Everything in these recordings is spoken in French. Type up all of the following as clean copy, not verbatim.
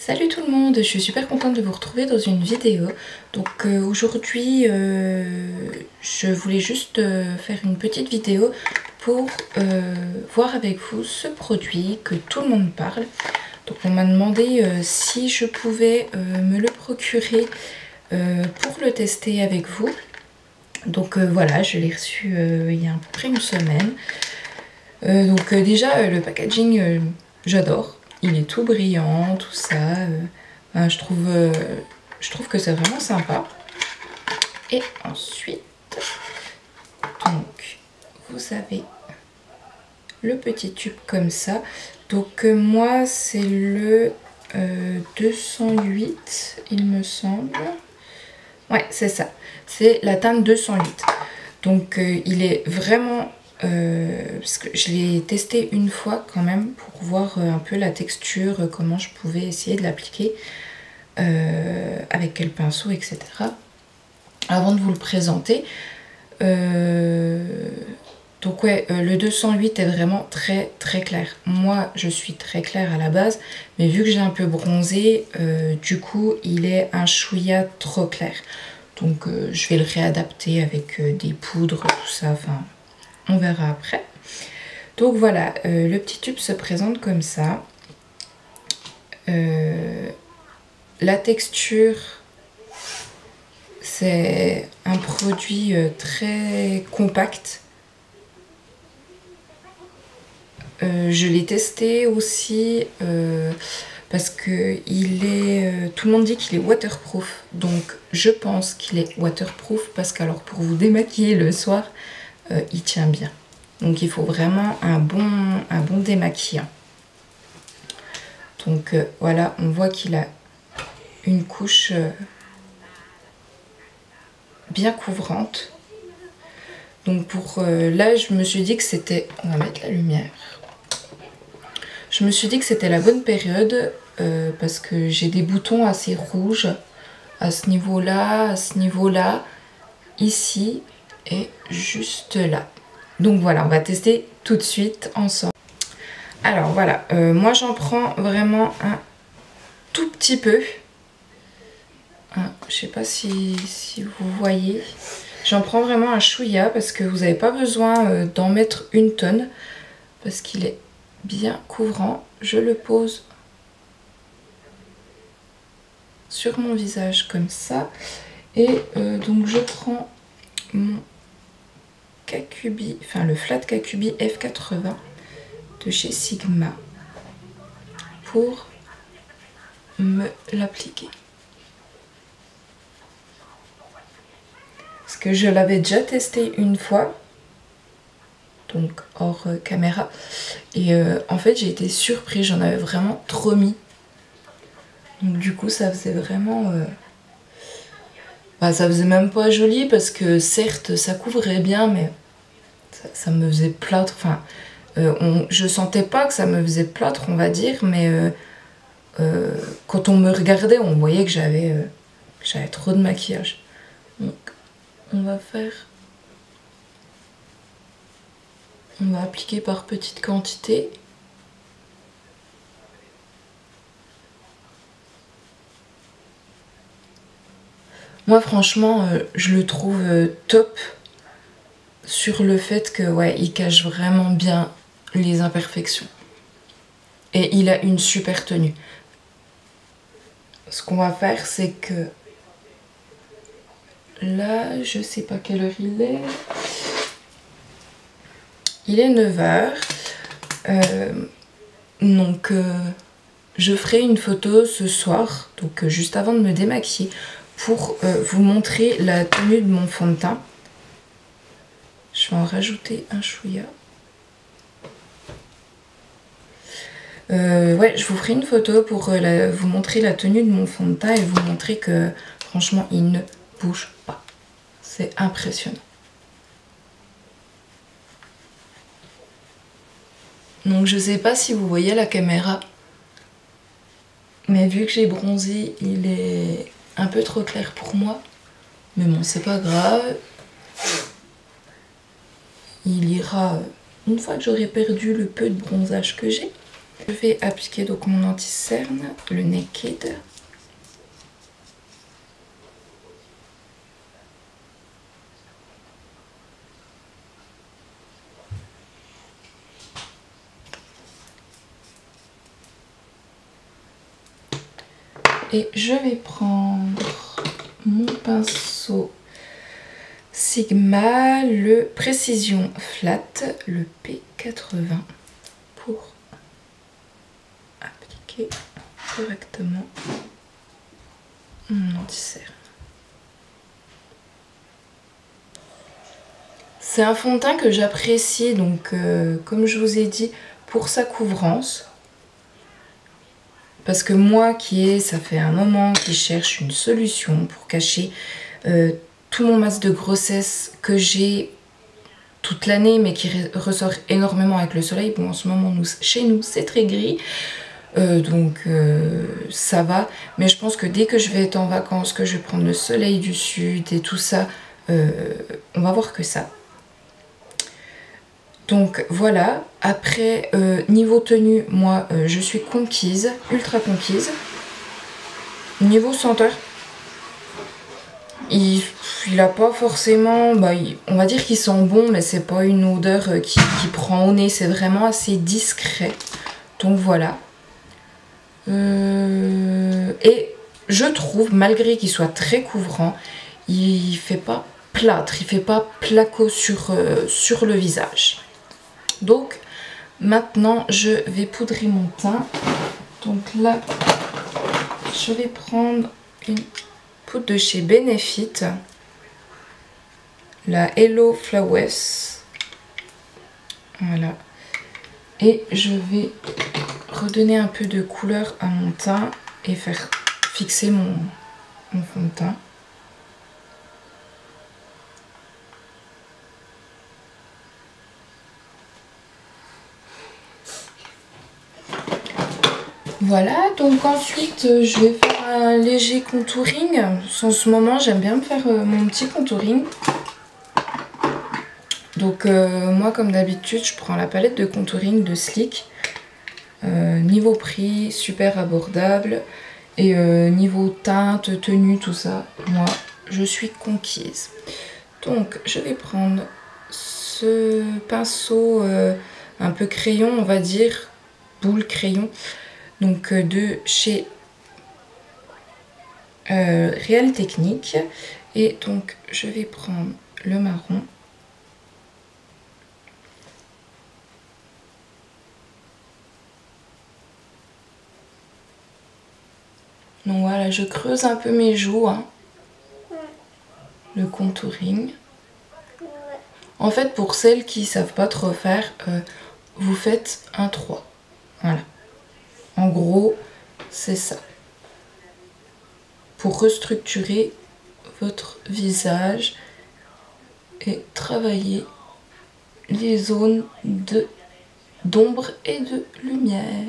Salut tout le monde, je suis super contente de vous retrouver dans une vidéo. Donc aujourd'hui je voulais juste faire une petite vidéo pour voir avec vous ce produit que tout le monde parle. Donc on m'a demandé si je pouvais me le procurer pour le tester avec vous. Donc voilà, je l'ai reçu il y a à peu près une semaine. Donc déjà le packaging j'adore. Il est tout brillant, tout ça. Je trouve que c'est vraiment sympa. Et ensuite, donc, vous avez le petit tube comme ça. Donc moi, c'est le 208, il me semble. Ouais, c'est ça. C'est la teinte 208. Donc il est vraiment... parce que je l'ai testé une fois quand même pour voir un peu la texture, comment je pouvais essayer de l'appliquer, avec quel pinceau, etc. Avant de vous le présenter. Donc ouais, le 208 est vraiment très très clair. Moi je suis très claire à la base, mais vu que j'ai un peu bronzé, du coup il est un chouïa trop clair. Donc je vais le réadapter avec des poudres, tout ça, enfin... On verra après. Donc voilà, le petit tube se présente comme ça. La texture, c'est un produit très compact. Je l'ai testé aussi parce que tout le monde dit qu'il est waterproof. Donc je pense qu'il est waterproof parce qu'alors pour vous démaquiller le soir, il tient bien. Donc il faut vraiment un bon démaquillant. Donc voilà, on voit qu'il a une couche bien couvrante. Donc pour là, je me suis dit que c'était... On va mettre la lumière. Je me suis dit que c'était la bonne période parce que j'ai des boutons assez rouges à ce niveau-là, ici et juste là. Donc voilà, on va tester tout de suite ensemble. Alors voilà, moi j'en prends vraiment un tout petit peu. Je sais pas si vous voyez. J'en prends vraiment un chouïa parce que vous n'avez pas besoin d'en mettre une tonne. Parce qu'il est bien couvrant. Je le pose sur mon visage comme ça. Et donc je prends mon Kakubi, enfin le Flat Kakubi F80 de chez Sigma pour me l'appliquer. Parce que je l'avais déjà testé une fois, donc hors caméra, et en fait j'ai été surprise, j'en avais vraiment trop mis. Donc du coup ça faisait vraiment... ça faisait même pas joli parce que certes ça couvrait bien, mais ça me faisait plâtre, enfin... je sentais pas que ça me faisait plâtre, on va dire, mais quand on me regardait, on voyait que j'avais trop de maquillage. Donc, on va appliquer par petites quantités. Moi, franchement, je le trouve top sur le fait que, ouais, il cache vraiment bien les imperfections. Et il a une super tenue. Ce qu'on va faire, c'est que là, je sais pas quelle heure il est. Il est 9 h. Donc, je ferai une photo ce soir, donc juste avant de me démaquiller, pour vous montrer la tenue de mon fond de teint. Je vais en rajouter un chouïa. Ouais, je vous ferai une photo pour vous montrer la tenue de mon fond de teint et vous montrer que franchement il ne bouge pas. C'est impressionnant. Donc je sais pas si vous voyez la caméra, mais vu que j'ai bronzé, il est un peu trop clair pour moi. Mais bon, c'est pas grave. Il ira une fois que j'aurai perdu le peu de bronzage que j'ai. Je vais appliquer donc mon anti-cerne, le Naked. Et je vais prendre mon pinceau Sigma, le Précision Flat, le P80, pour appliquer correctement mon anti-cerne. C'est un fond de teint que j'apprécie, donc comme je vous ai dit, pour sa couvrance. Parce que moi ça fait un moment qui cherche une solution pour cacher tout mon masque de grossesse que j'ai toute l'année, mais qui ressort énormément avec le soleil. Bon, en ce moment, chez nous, c'est très gris, donc ça va. Mais je pense que dès que je vais être en vacances, que je vais prendre le soleil du sud et tout ça, on va voir que ça. Donc voilà, après niveau tenue, moi je suis conquise, ultra conquise. Niveau senteur, il a pas forcément, on va dire qu'il sent bon, mais c'est pas une odeur qui prend au nez, c'est vraiment assez discret. Donc voilà. Et je trouve, malgré qu'il soit très couvrant, il fait pas plâtre, il fait pas placo sur le visage. Donc maintenant je vais poudrer mon teint. Donc là je vais prendre une poudre de chez Benefit, la Hello Flawless. Voilà. Et je vais redonner un peu de couleur à mon teint et faire fixer mon fond de teint. Voilà, donc ensuite je vais faire un léger contouring. En ce moment j'aime bien me faire mon petit contouring. Donc moi comme d'habitude je prends la palette de contouring de Sleek. Niveau prix super abordable. Et niveau teinte, tenue, tout ça, moi je suis conquise. Donc je vais prendre ce pinceau un peu crayon, on va dire, boule crayon. Donc de chez Real Technique. Et donc je vais prendre le marron. Donc voilà, je creuse un peu mes joues, hein. Le contouring. En fait, pour celles qui ne savent pas trop faire, vous faites un 3. Voilà. En gros, c'est ça. Pour restructurer votre visage et travailler les zones d'ombre et de lumière.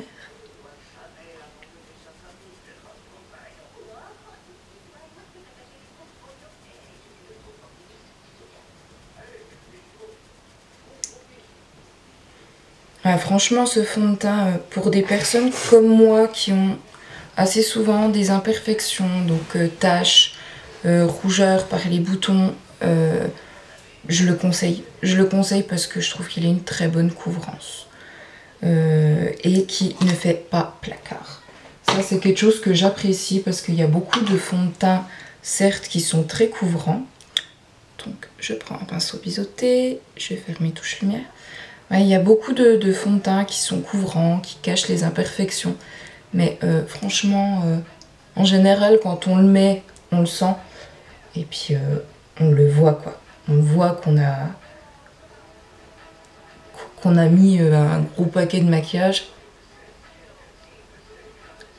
Ah, franchement, ce fond de teint, pour des personnes comme moi qui ont assez souvent des imperfections, donc taches, rougeurs par les boutons, je le conseille. Je le conseille parce que je trouve qu'il a une très bonne couvrance et qui ne fait pas placard. Ça, c'est quelque chose que j'apprécie parce qu'il y a beaucoup de fonds de teint, certes, qui sont très couvrants. Donc, je prends un pinceau biseauté, je vais faire mes touches lumière. Ouais, il y a beaucoup de fonds de teint qui sont couvrants, qui cachent les imperfections. Mais franchement, en général, quand on le met, on le sent. Et puis, on le voit, quoi. On voit qu'on a mis un gros paquet de maquillage.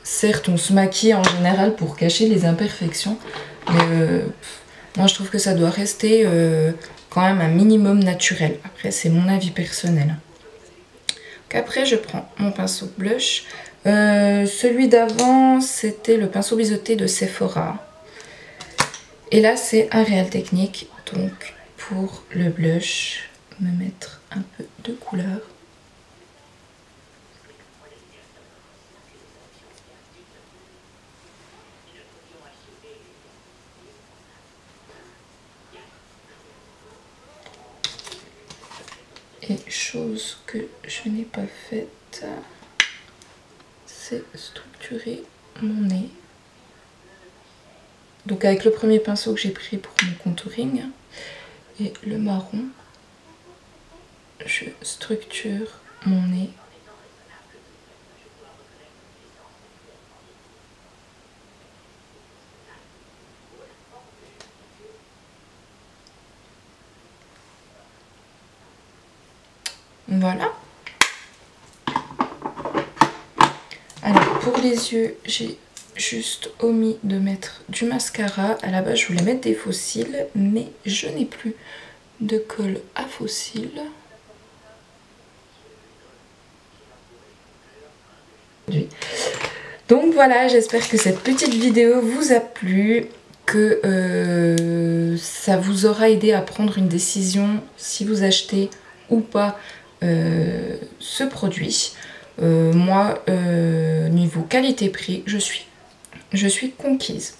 Certes, on se maquille en général pour cacher les imperfections. Mais moi, je trouve que ça doit rester quand même un minimum naturel. Après, c'est mon avis personnel. Donc après, je prends mon pinceau blush. Celui d'avant, c'était le pinceau biseauté de Sephora. Et là, c'est un Real Technique. Donc, pour le blush, me mettre un peu de couleur. Et chose que je n'ai pas faite, c'est structurer mon nez. Donc avec le premier pinceau que j'ai pris pour mon contouring et le marron, je structure mon nez. Voilà. Alors pour les yeux, j'ai juste omis de mettre du mascara. À la base, je voulais mettre des faux cils, mais je n'ai plus de colle à faux cils. Donc voilà, j'espère que cette petite vidéo vous a plu, que ça vous aura aidé à prendre une décision si vous achetez ou pas ce produit. Moi, niveau qualité-prix, je suis conquise.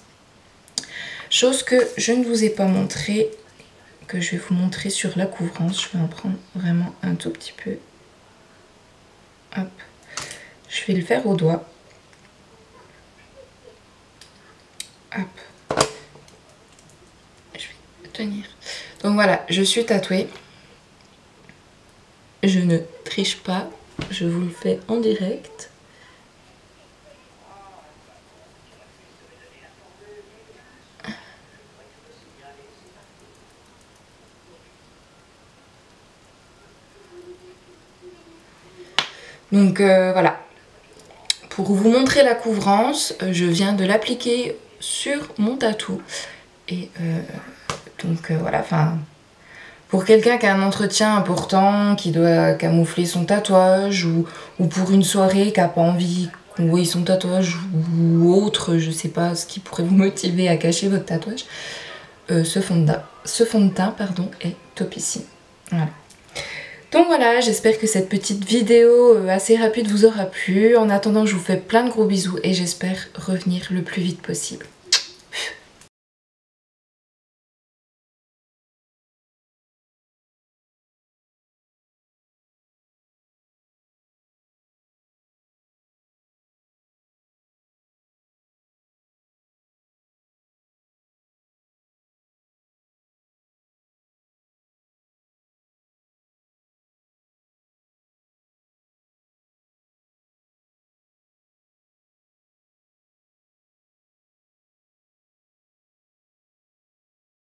Chose que je ne vous ai pas montré, que je vais vous montrer sur la couvrance. Je vais en prendre vraiment un tout petit peu. Hop. Je vais le faire au doigt. Hop. Je vais tenir. Donc voilà, je suis tatouée. Je ne triche pas, je vous le fais en direct. Donc voilà, pour vous montrer la couvrance, je viens de l'appliquer sur mon tatou. Et donc voilà, enfin, pour quelqu'un qui a un entretien important, qui doit camoufler son tatouage, ou pour une soirée qui n'a pas envie qu'on voie son tatouage, ou autre, je sais pas ce qui pourrait vous motiver à cacher votre tatouage, ce fond de teint pardon, est topissime. Voilà. Donc voilà, j'espère que cette petite vidéo assez rapide vous aura plu. En attendant, je vous fais plein de gros bisous et j'espère revenir le plus vite possible.